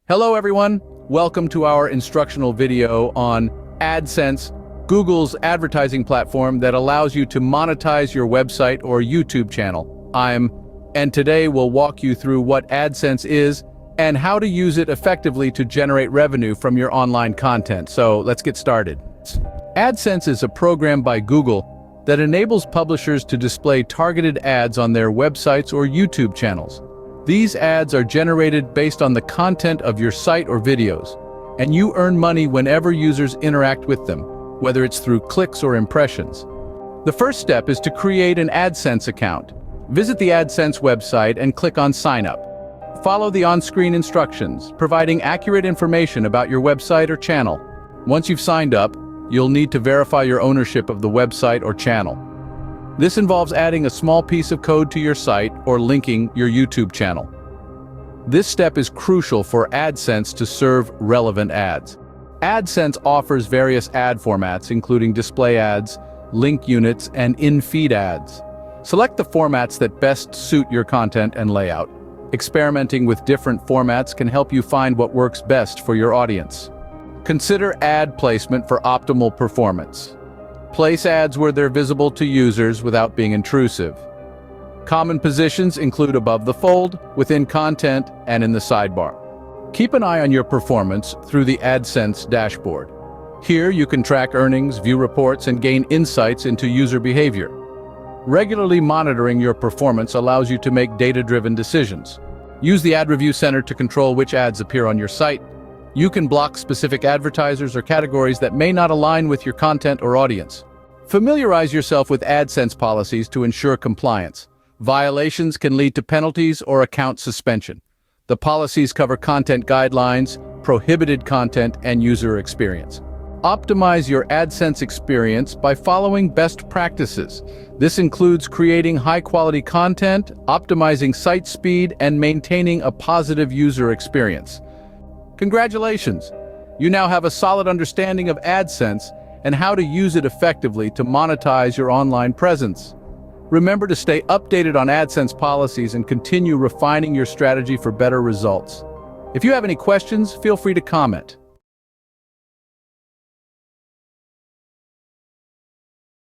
Hello everyone, welcome to our instructional video on AdSense, Google's advertising platform that allows you to monetize your website or YouTube channel. And today we'll walk you through what AdSense is and how to use it effectively to generate revenue from your online content. So let's get started. AdSense is a program by Google that enables publishers to display targeted ads on their websites or YouTube channels. These ads are generated based on the content of your site or videos, and you earn money whenever users interact with them, whether it's through clicks or impressions. The first step is to create an AdSense account. Visit the AdSense website and click on Sign Up. Follow the on-screen instructions, providing accurate information about your website or channel. Once you've signed up, you'll need to verify your ownership of the website or channel. This involves adding a small piece of code to your site or linking your YouTube channel. This step is crucial for AdSense to serve relevant ads. AdSense offers various ad formats, including display ads, link units, and in-feed ads. Select the formats that best suit your content and layout. Experimenting with different formats can help you find what works best for your audience. Consider ad placement for optimal performance. Place ads where they're visible to users without being intrusive. Common positions include above the fold, within content, and in the sidebar. Keep an eye on your performance through the AdSense dashboard. Here you can track earnings, view reports, and gain insights into user behavior. Regularly monitoring your performance allows you to make data-driven decisions. Use the Ad Review Center to control which ads appear on your site. You can block specific advertisers or categories that may not align with your content or audience. Familiarize yourself with AdSense policies to ensure compliance. Violations can lead to penalties or account suspension. The policies cover content guidelines, prohibited content, and user experience. Optimize your AdSense experience by following best practices. This includes creating high-quality content, optimizing site speed, and maintaining a positive user experience. Congratulations! You now have a solid understanding of AdSense and how to use it effectively to monetize your online presence. Remember to stay updated on AdSense policies and continue refining your strategy for better results. If you have any questions, feel free to comment.